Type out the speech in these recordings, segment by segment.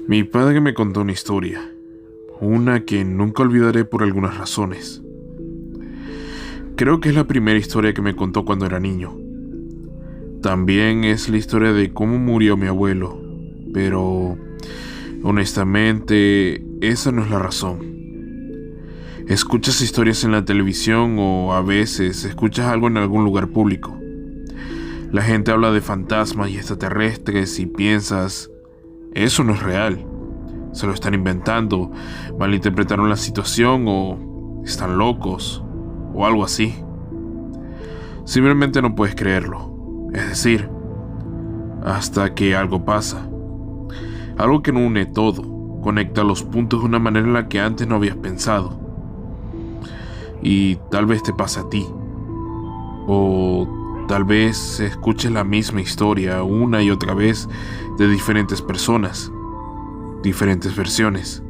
Mi padre me contó una historia, una que nunca olvidaré por algunas razones. Creo que es la primera historia que me contó cuando era niño. También es la historia de cómo murió mi abuelo, pero honestamente esa no es la razón. Escuchas historias en la televisión o a veces escuchas algo en algún lugar público. La gente habla de fantasmas y extraterrestres y piensas, eso no es real. Se lo están inventando, malinterpretaron la situación o están locos o algo así. Simplemente no puedes creerlo. Es decir, hasta que algo pasa. Algo que no une todo, conecta los puntos de una manera en la que antes no habías pensado. Y tal vez te pase a ti. O tal vez escuches la misma historia una y otra vez de diferentes personas, diferentes versiones.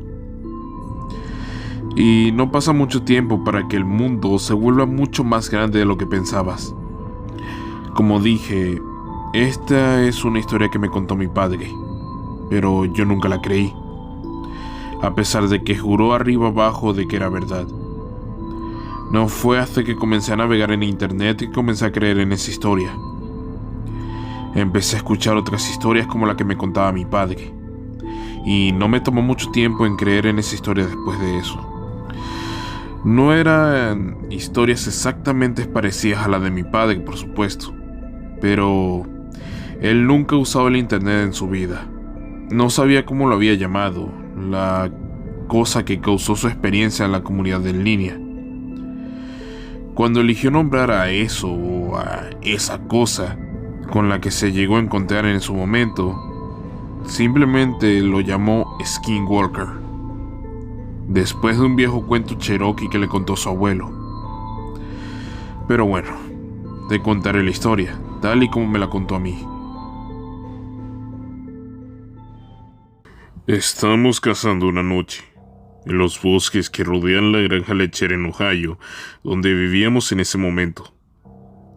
Y no pasa mucho tiempo para que el mundo se vuelva mucho más grande de lo que pensabas. Como dije, esta es una historia que me contó mi padre, pero yo nunca la creí, a pesar de que juró arriba abajo de que era verdad. No fue hasta que comencé a navegar en internet que comencé a creer en esa historia. Empecé a escuchar otras historias como la que me contaba mi padre, y no me tomó mucho tiempo en creer en esa historia después de eso. No eran historias exactamente parecidas a la de mi padre, por supuesto, pero él nunca usaba el internet en su vida. No sabía cómo lo había llamado, la cosa que causó su experiencia en la comunidad en línea. Cuando eligió nombrar a eso o a esa cosa con la que se llegó a encontrar en su momento, simplemente lo llamó Skinwalker, después de un viejo cuento cherokee que le contó su abuelo. Pero bueno, te contaré la historia, tal y como me la contó a mí. Estábamos cazando una noche, en los bosques que rodean la granja lechera en Ohio, donde vivíamos en ese momento.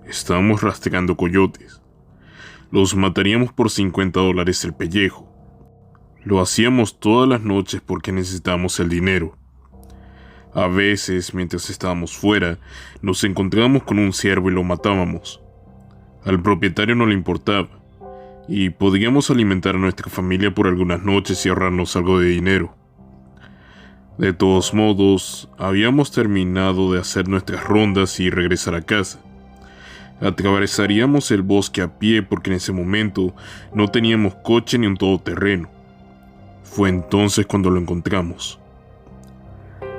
Estábamos rastreando coyotes. Los mataríamos por $50 el pellejo. Lo hacíamos todas las noches porque necesitábamos el dinero. A veces, mientras estábamos fuera, nos encontrábamos con un ciervo y lo matábamos. Al propietario no le importaba, y podíamos alimentar a nuestra familia por algunas noches y ahorrarnos algo de dinero. De todos modos, habíamos terminado de hacer nuestras rondas y regresar a casa. Atravesaríamos el bosque a pie porque en ese momento no teníamos coche ni un todoterreno. Fue entonces cuando lo encontramos.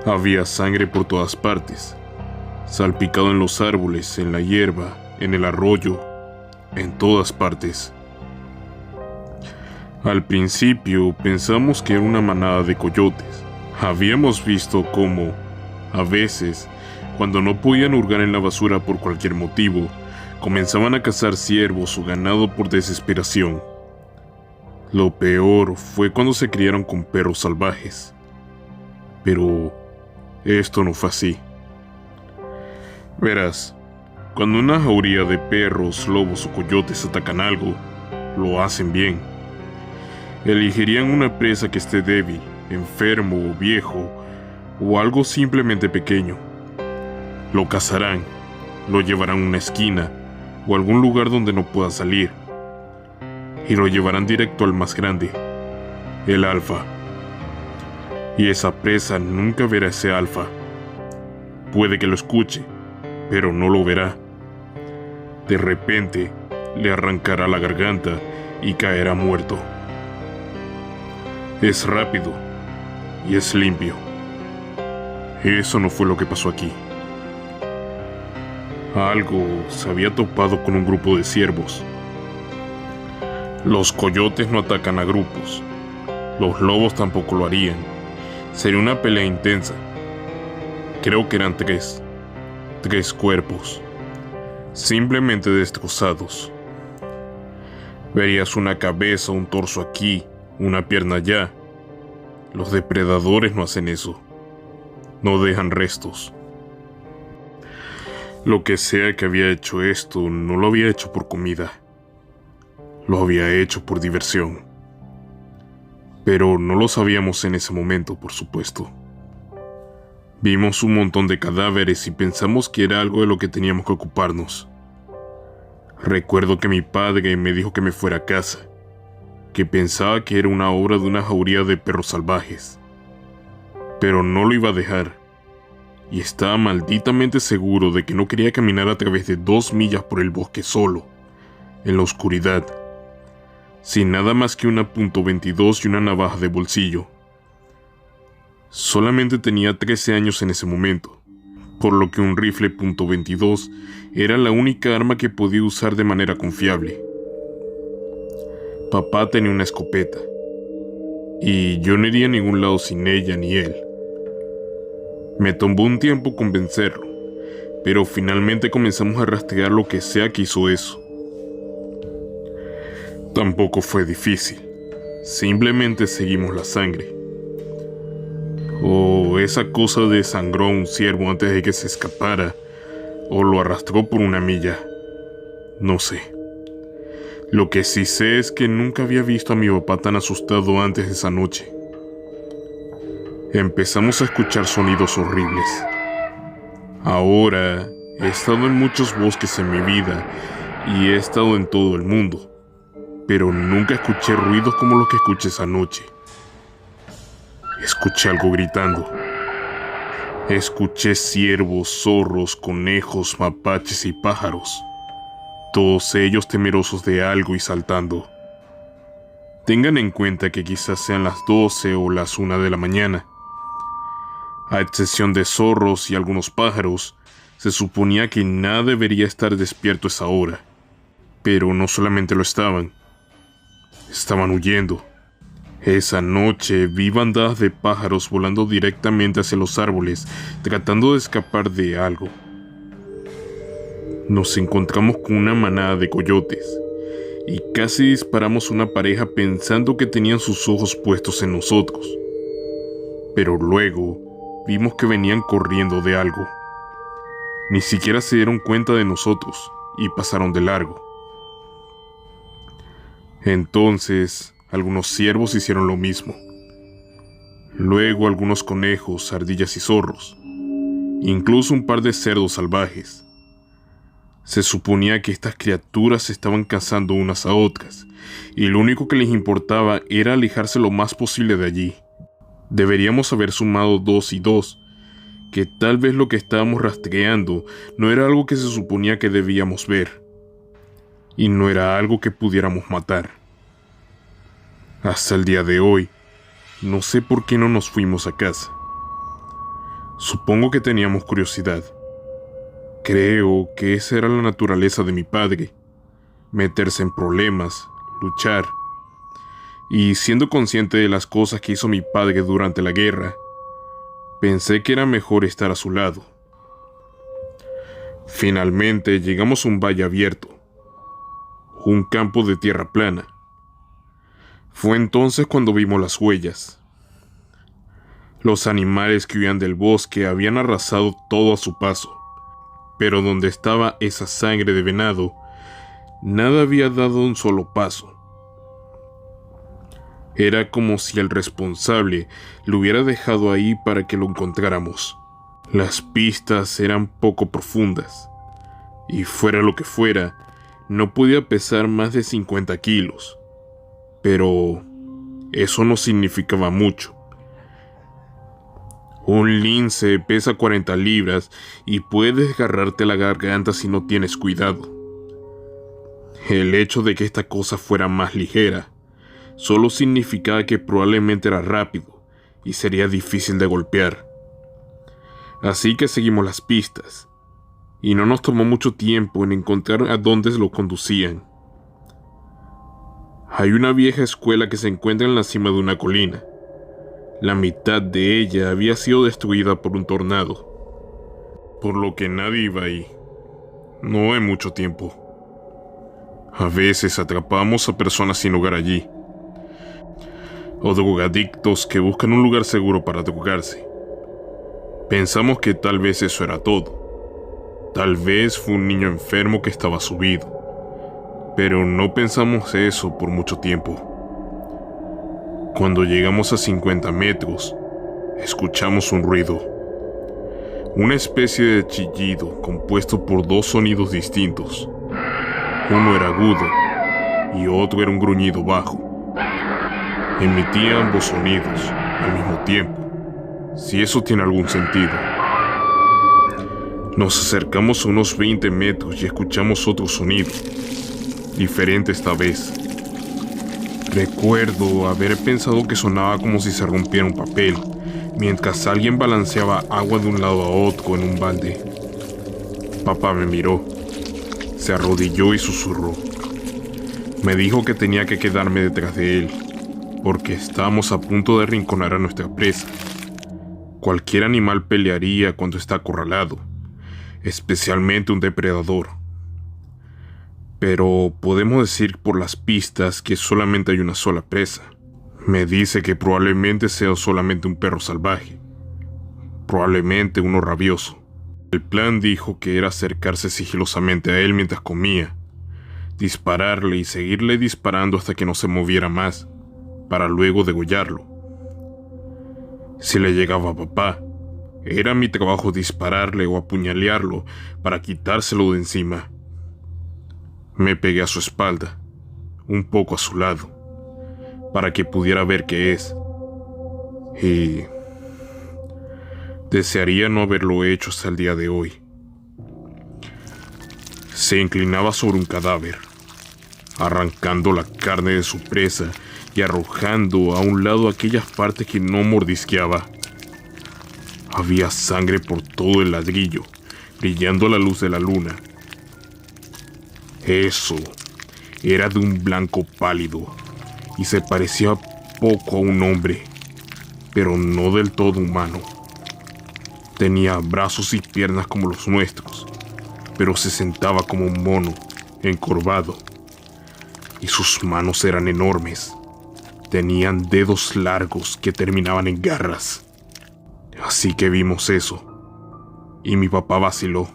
Había sangre por todas partes, salpicado en los árboles, en la hierba, en el arroyo, en todas partes. Al principio pensamos que era una manada de coyotes. Habíamos visto cómo, a veces, cuando no podían hurgar en la basura por cualquier motivo, comenzaban a cazar ciervos o ganado por desesperación. Lo peor fue cuando se criaron con perros salvajes. Pero esto no fue así. Verás, cuando una jauría de perros, lobos o coyotes atacan algo, lo hacen bien. Elegirían una presa que esté débil, enfermo o viejo, o algo simplemente pequeño. Lo cazarán, lo llevarán a una esquina o algún lugar donde no pueda salir, y lo llevarán directo al más grande, el alfa. Y esa presa nunca verá ese alfa. Puede que lo escuche, pero no lo verá. De repente, le arrancará la garganta y caerá muerto. Es rápido y es limpio. Eso no fue lo que pasó aquí. Algo se había topado con un grupo de ciervos. Los coyotes no atacan a grupos. Los lobos tampoco lo harían. Sería una pelea intensa. Creo que eran tres cuerpos, simplemente destrozados. Verías una cabeza, un torso aquí, una pierna allá. Los depredadores no hacen eso. No dejan restos. Lo que sea que había hecho esto, no lo había hecho por comida. Lo había hecho por diversión. Pero no lo sabíamos en ese momento, por supuesto. Vimos un montón de cadáveres y pensamos que era algo de lo que teníamos que ocuparnos. Recuerdo que mi padre me dijo que me fuera a casa, que pensaba que era una obra de una jauría de perros salvajes. Pero no lo iba a dejar, y estaba malditamente seguro de que no quería caminar a través de 2 millas por el bosque solo, en la oscuridad, sin nada más que una .22 y una navaja de bolsillo. Solamente tenía 13 años en ese momento, por lo que un rifle .22 era la única arma que podía usar de manera confiable. Papá tenía una escopeta, y yo no iría a ningún lado sin ella ni él. Me tomó un tiempo convencerlo, pero finalmente comenzamos a rastrear lo que sea que hizo eso. Tampoco fue difícil, simplemente seguimos la sangre. O esa cosa desangró a un ciervo antes de que se escapara, o lo arrastró por una milla. No sé. Lo que sí sé es que nunca había visto a mi papá tan asustado antes de esa noche. Empezamos a escuchar sonidos horribles. Ahora, he estado en muchos bosques en mi vida y he estado en todo el mundo, pero nunca escuché ruidos como los que escuché esa noche. Escuché algo gritando. Escuché ciervos, zorros, conejos, mapaches y pájaros, todos ellos temerosos de algo y saltando. Tengan en cuenta que quizás sean las 12 o las 1 de la mañana. A excepción de zorros y algunos pájaros, se suponía que nada debería estar despierto a esa hora. Pero no solamente lo estaban huyendo. Esa noche vi bandadas de pájaros volando directamente hacia los árboles, tratando de escapar de algo. Nos encontramos con una manada de coyotes, y casi disparamos a una pareja pensando que tenían sus ojos puestos en nosotros. Pero luego vimos que venían corriendo de algo. Ni siquiera se dieron cuenta de nosotros, y pasaron de largo. Entonces, algunos ciervos hicieron lo mismo. Luego algunos conejos, ardillas y zorros. Incluso un par de cerdos salvajes. Se suponía que estas criaturas estaban cazando unas a otras, y lo único que les importaba era alejarse lo más posible de allí. Deberíamos haber sumado 2 y 2, que tal vez lo que estábamos rastreando no era algo que se suponía que debíamos ver, y no era algo que pudiéramos matar. Hasta el día de hoy, no sé por qué no nos fuimos a casa. Supongo que teníamos curiosidad. Creo que esa era la naturaleza de mi padre, meterse en problemas, luchar. Y siendo consciente de las cosas que hizo mi padre durante la guerra, pensé que era mejor estar a su lado. Finalmente llegamos a un valle abierto, un campo de tierra plana. Fue entonces cuando vimos las huellas. Los animales que huían del bosque habían arrasado todo a su paso, pero donde estaba esa sangre de venado, nada había dado un solo paso. Era como si el responsable lo hubiera dejado ahí para que lo encontráramos. Las pistas eran poco profundas, y fuera lo que fuera, no podía pesar más de 50 kilos. Pero eso no significaba mucho. Un lince pesa 40 libras y puede desgarrarte la garganta si no tienes cuidado. El hecho de que esta cosa fuera más ligera solo significaba que probablemente era rápido y sería difícil de golpear. Así que seguimos las pistas, y no nos tomó mucho tiempo en encontrar a dónde lo conducían. Hay una vieja escuela que se encuentra en la cima de una colina. La mitad de ella había sido destruida por un tornado, por lo que nadie iba ahí. No hay mucho tiempo. A veces atrapamos a personas sin hogar allí, o drogadictos que buscan un lugar seguro para drogarse. Pensamos que tal vez eso era todo. Tal vez fue un niño enfermo que estaba subido. Pero no pensamos eso por mucho tiempo. Cuando llegamos a 50 metros, escuchamos un ruido. Una especie de chillido compuesto por dos sonidos distintos. Uno era agudo y otro era un gruñido bajo. Emitía ambos sonidos al mismo tiempo, si eso tiene algún sentido. Nos acercamos a unos 20 metros y escuchamos otro sonido, diferente esta vez. Recuerdo haber pensado que sonaba como si se rompiera un papel, mientras alguien balanceaba agua de un lado a otro en un balde. Papá me miró, se arrodilló y susurró. Me dijo que tenía que quedarme detrás de él, porque estábamos a punto de arrinconar a nuestra presa. Cualquier animal pelearía cuando está acorralado, especialmente un depredador. Pero podemos decir por las pistas que solamente hay una sola presa. Me dice que probablemente sea solamente un perro salvaje, probablemente uno rabioso. El plan dijo que era acercarse sigilosamente a él mientras comía, dispararle y seguirle disparando hasta que no se moviera más, para luego degollarlo. Si le llegaba a papá, era mi trabajo dispararle o apuñalearlo para quitárselo de encima. Me pegué a su espalda, un poco a su lado, para que pudiera ver qué es. Y desearía no haberlo hecho hasta el día de hoy. Se inclinaba sobre un cadáver, arrancando la carne de su presa y arrojando a un lado aquellas partes que no mordisqueaba. Había sangre por todo el ladrillo, brillando a la luz de la luna. Eso era de un blanco pálido y se parecía poco a un hombre, pero no del todo humano. Tenía brazos y piernas como los nuestros, pero se sentaba como un mono, encorvado, y sus manos eran enormes. Tenían dedos largos que terminaban en garras. Así que vimos eso, y mi papá vaciló.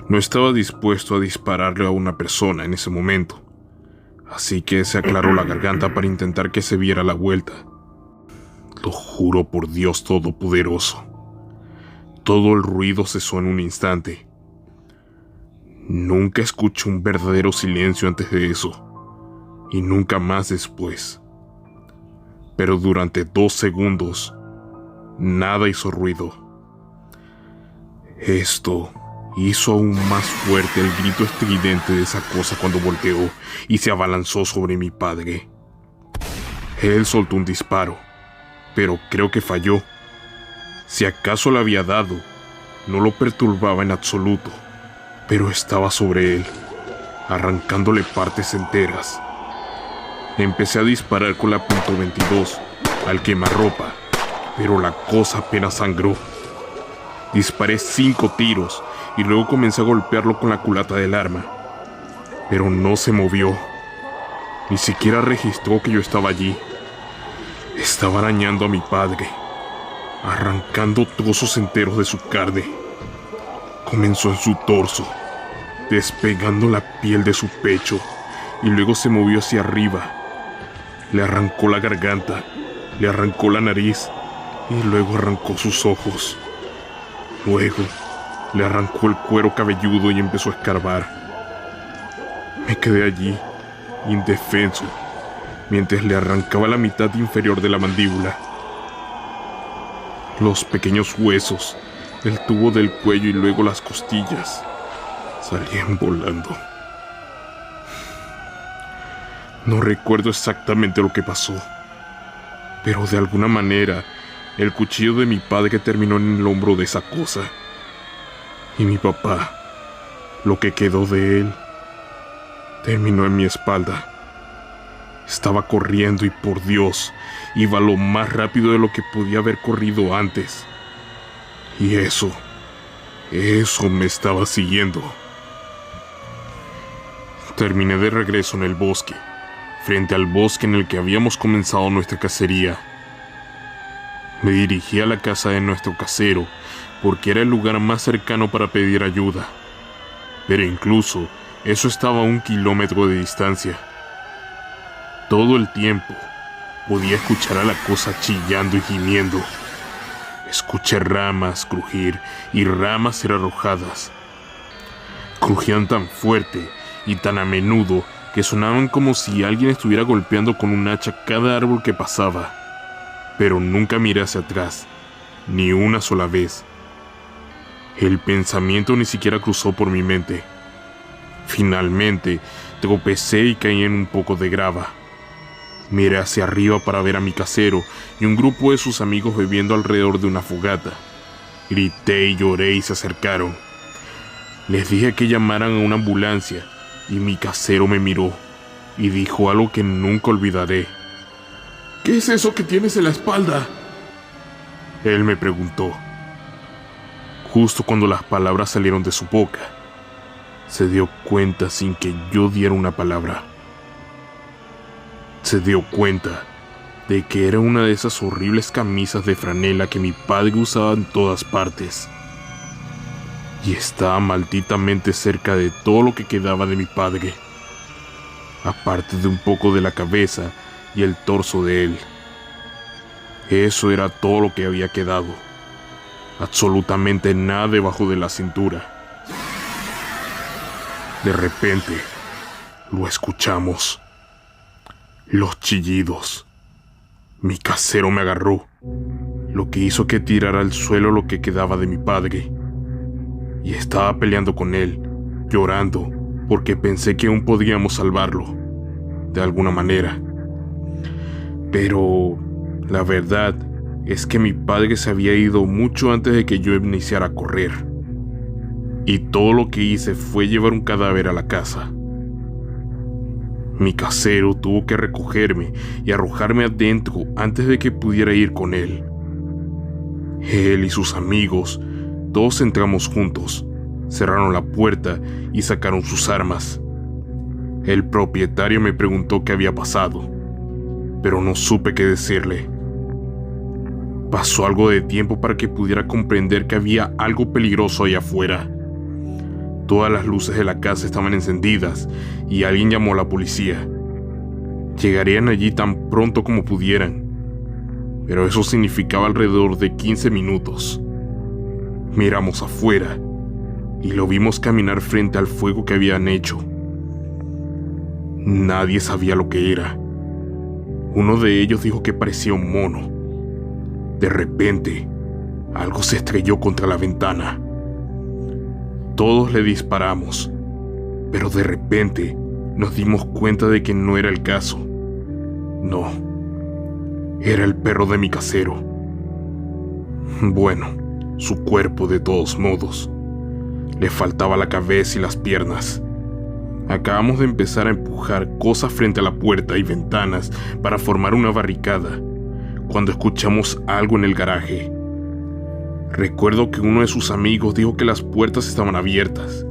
No estaba dispuesto a dispararle a una persona en ese momento, así que se aclaró la garganta para intentar que se viera la vuelta. Lo juro por Dios Todopoderoso. Todo el ruido cesó en un instante. Nunca escuché un verdadero silencio antes de eso, y nunca más después. Pero durante 2 segundos, nada hizo ruido. Esto hizo aún más fuerte el grito estridente de esa cosa cuando volteó y se abalanzó sobre mi padre. Él soltó un disparo, pero creo que falló. Si acaso le había dado, no lo perturbaba en absoluto, pero estaba sobre él, arrancándole partes enteras. Empecé a disparar con la .22 al quemarropa, pero la cosa apenas sangró. Disparé 5 tiros y luego comencé a golpearlo con la culata del arma, pero no se movió. Ni siquiera registró que yo estaba allí. Estaba arañando a mi padre, arrancando trozos enteros de su carne. Comenzó en su torso, despegando la piel de su pecho, y luego se movió hacia arriba. Le arrancó la garganta, le arrancó la nariz, y luego arrancó sus ojos. Luego le arrancó el cuero cabelludo y empezó a escarbar. Me quedé allí, indefenso, mientras le arrancaba la mitad inferior de la mandíbula. Los pequeños huesos, el tubo del cuello y luego las costillas salían volando. No recuerdo exactamente lo que pasó, pero de alguna manera el cuchillo de mi padre terminó en el hombro de esa cosa. Y mi papá, lo que quedó de él, terminó en mi espalda. Estaba corriendo y por Dios, iba lo más rápido de lo que podía haber corrido antes. Y eso me estaba siguiendo. Terminé de regreso en el bosque, frente al bosque en el que habíamos comenzado nuestra cacería. Me dirigí a la casa de nuestro casero, porque era el lugar más cercano para pedir ayuda. Pero incluso eso estaba a 1 kilómetro de distancia. Todo el tiempo podía escuchar a la cosa chillando y gimiendo. Escuché ramas crujir y ramas ser arrojadas. Crujían tan fuerte y tan a menudo que sonaban como si alguien estuviera golpeando con un hacha cada árbol que pasaba. Pero nunca miré hacia atrás, ni una sola vez. El pensamiento ni siquiera cruzó por mi mente. Finalmente, tropecé y caí en un poco de grava. Miré hacia arriba para ver a mi casero y un grupo de sus amigos bebiendo alrededor de una fogata. Grité y lloré y se acercaron. Les dije que llamaran a una ambulancia y mi casero me miró y dijo algo que nunca olvidaré. ¿Qué es eso que tienes en la espalda? Él me preguntó. Justo cuando las palabras salieron de su boca, se dio cuenta sin que yo diera una palabra. Se dio cuenta de que era una de esas horribles camisas de franela que mi padre usaba en todas partes. Y estaba malditamente cerca de todo lo que quedaba de mi padre, aparte de un poco de la cabeza y el torso de él. Eso era todo lo que había quedado. Absolutamente nada debajo de la cintura. De repente, lo escuchamos. Los chillidos. Mi casero me agarró, lo que hizo que tirara al suelo lo que quedaba de mi padre. Y estaba peleando con él, llorando, porque pensé que aún podríamos salvarlo, de alguna manera. Pero la verdad es que mi padre se había ido mucho antes de que yo iniciara a correr. Y todo lo que hice fue llevar un cadáver a la casa. Mi casero tuvo que recogerme y arrojarme adentro antes de que pudiera ir con él. Él y sus amigos, todos entramos juntos, cerraron la puerta y sacaron sus armas. El propietario me preguntó qué había pasado, pero no supe qué decirle. Pasó algo de tiempo para que pudiera comprender que había algo peligroso allá afuera. Todas las luces de la casa estaban encendidas y alguien llamó a la policía. Llegarían allí tan pronto como pudieran, pero eso significaba alrededor de 15 minutos. Miramos afuera y lo vimos caminar frente al fuego que habían hecho. Nadie sabía lo que era. Uno de ellos dijo que parecía un mono. De repente, algo se estrelló contra la ventana. Todos le disparamos, pero de repente nos dimos cuenta de que no era el caso. No, era el perro de mi casero. Bueno, su cuerpo de todos modos. Le faltaba la cabeza y las piernas. Acabamos de empezar a empujar cosas frente a la puerta y ventanas para formar una barricada, cuando escuchamos algo en el garaje. Recuerdo que uno de sus amigos dijo que las puertas estaban abiertas.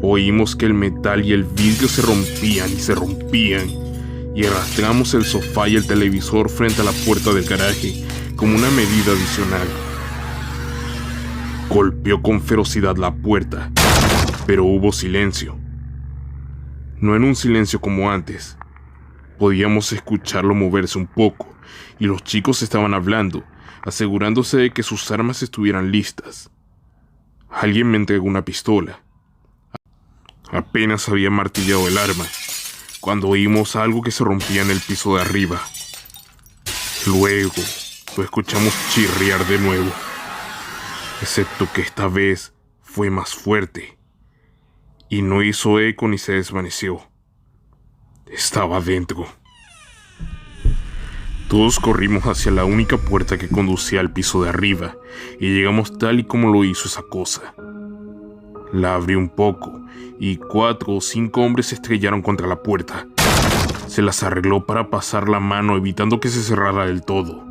Oímos que el metal y el vidrio se rompían y se rompían, y arrastramos el sofá y el televisor frente a la puerta del garaje como una medida adicional. Golpeó con ferocidad la puerta, pero hubo silencio. No era un silencio como antes. Podíamos escucharlo moverse un poco, y los chicos estaban hablando, asegurándose de que sus armas estuvieran listas. Alguien me entregó una pistola. Apenas había martillado el arma, cuando oímos algo que se rompía en el piso de arriba. Luego, lo escuchamos chirriar de nuevo, excepto que esta vez fue más fuerte, y no hizo eco ni se desvaneció. Estaba dentro. Todos corrimos hacia la única puerta que conducía al piso de arriba y llegamos tal y como lo hizo esa cosa. La abrí un poco y 4 o 5 hombres se estrellaron contra la puerta. Se las arregló para pasar la mano evitando que se cerrara del todo.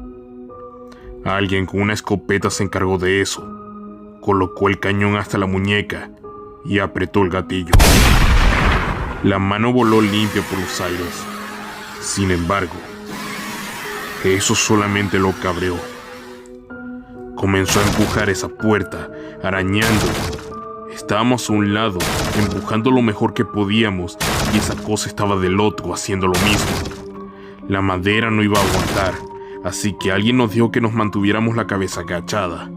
Alguien con una escopeta se encargó de eso. Colocó el cañón hasta la muñeca y apretó el gatillo. La mano voló limpia por los aires. Sin embargo, eso solamente lo cabreó. Comenzó a empujar esa puerta, arañando. Estábamos a un lado, empujando lo mejor que podíamos, y esa cosa estaba del otro, haciendo lo mismo. La madera no iba a aguantar, así que alguien nos dijo que nos mantuviéramos la cabeza agachada.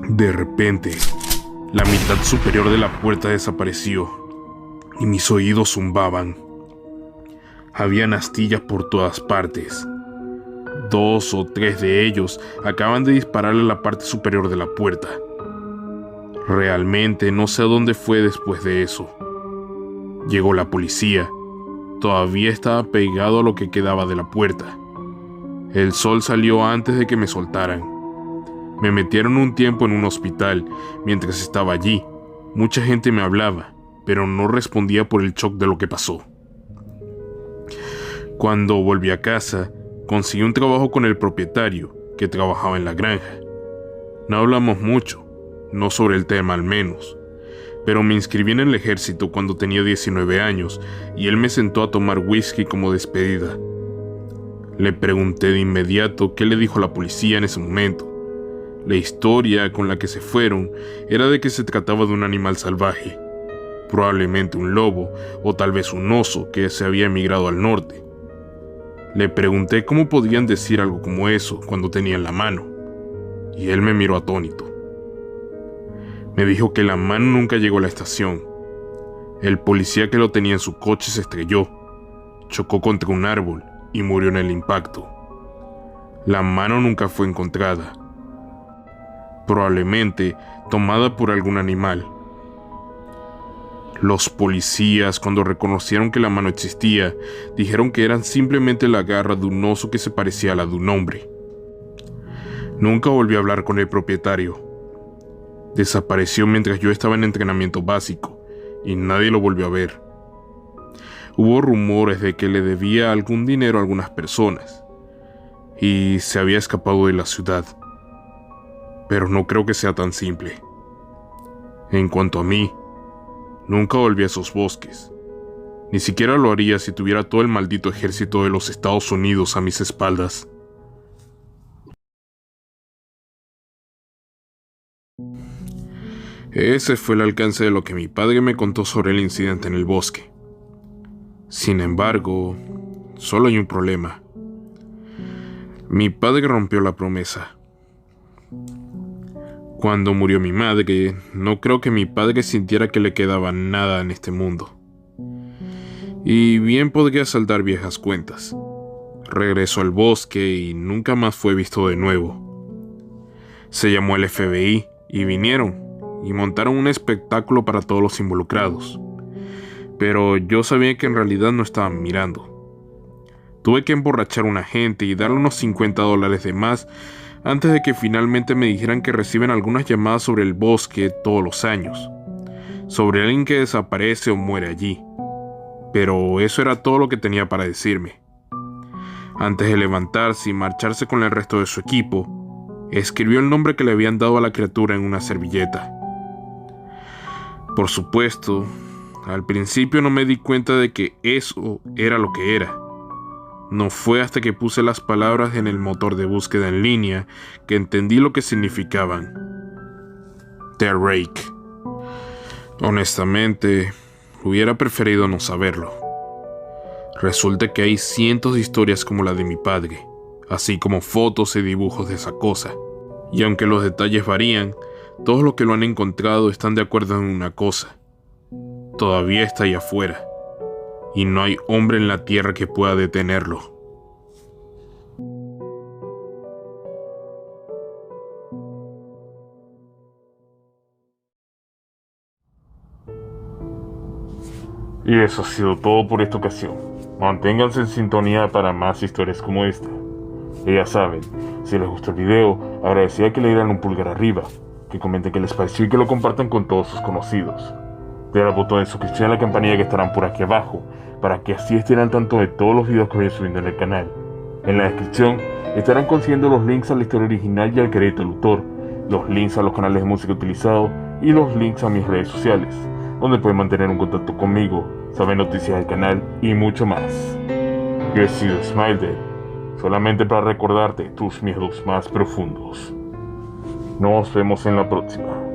De repente, la mitad superior de la puerta desapareció y mis oídos zumbaban. Habían astillas por todas partes. 2 o 3 de ellos acaban de dispararle a la parte superior de la puerta. Realmente no sé a dónde fue después de eso. Llegó la policía. Todavía estaba pegado a lo que quedaba de la puerta. El sol salió antes de que me soltaran. Me metieron un tiempo en un hospital. Mientras estaba allí, mucha gente me hablaba, pero no respondía por el shock de lo que pasó. Cuando volví a casa, conseguí un trabajo con el propietario, que trabajaba en la granja. No hablamos mucho, no sobre el tema al menos, pero me inscribí en el ejército cuando tenía 19 años y él me sentó a tomar whisky como despedida. Le pregunté de inmediato qué le dijo la policía en ese momento. La historia con la que se fueron era de que se trataba de un animal salvaje, probablemente un lobo o tal vez un oso que se había emigrado al norte. Le pregunté cómo podían decir algo como eso cuando tenían la mano, y él me miró atónito. Me dijo que la mano nunca llegó a la estación. El policía que lo tenía en su coche se estrelló, chocó contra un árbol y murió en el impacto. La mano nunca fue encontrada, probablemente tomada por algún animal. Los policías, cuando reconocieron que la mano existía, dijeron que eran simplemente la garra de un oso que se parecía a la de un hombre. Nunca volví a hablar con el propietario. Desapareció mientras yo estaba en entrenamiento básico y nadie lo volvió a ver. Hubo rumores de que le debía algún dinero a algunas personas y se había escapado de la ciudad. Pero no creo que sea tan simple. En cuanto a mí, nunca volví a esos bosques. Ni siquiera lo haría si tuviera todo el maldito ejército de los Estados Unidos a mis espaldas. Ese fue el alcance de lo que mi padre me contó sobre el incidente en el bosque. Sin embargo, solo hay un problema. Mi padre rompió la promesa. Cuando murió mi madre, no creo que mi padre sintiera que le quedaba nada en este mundo. Y bien podría saldar viejas cuentas. Regresó al bosque y nunca más fue visto de nuevo. Se llamó al FBI y vinieron y montaron un espectáculo para todos los involucrados. Pero yo sabía que en realidad no estaban mirando. Tuve que emborrachar a un agente y darle unos $50 de más antes de que finalmente me dijeran que reciben algunas llamadas sobre el bosque todos los años, sobre alguien que desaparece o muere allí. Pero eso era todo lo que tenía para decirme. Antes de levantarse y marcharse con el resto de su equipo, escribió el nombre que le habían dado a la criatura en una servilleta. Por supuesto, al principio no me di cuenta de que eso era lo que era. No fue hasta que puse las palabras en el motor de búsqueda en línea que entendí lo que significaban. The Rake. Honestamente, hubiera preferido no saberlo. Resulta que hay cientos de historias como la de mi padre, así como fotos y dibujos de esa cosa. Y aunque los detalles varían, todos los que lo han encontrado están de acuerdo en una cosa. Todavía está allá afuera. Y no hay hombre en la tierra que pueda detenerlo. Y eso ha sido todo por esta ocasión. Manténganse en sintonía para más historias como esta. Y ya saben, si les gustó el video, agradecería que le dieran un pulgar arriba, que comenten qué les pareció y que lo compartan con todos sus conocidos. Den al botón de suscripción y a la campanilla que estarán por aquí abajo, para que así estén al tanto de todos los videos que voy subiendo en el canal. En la descripción estarán consiguiendo los links a la historia original y al crédito del autor, los links a los canales de música utilizados y los links a mis redes sociales, donde pueden mantener un contacto conmigo, saber noticias del canal y mucho más. Yo he sido Smiley, solamente para recordarte tus miedos más profundos. Nos vemos en la próxima.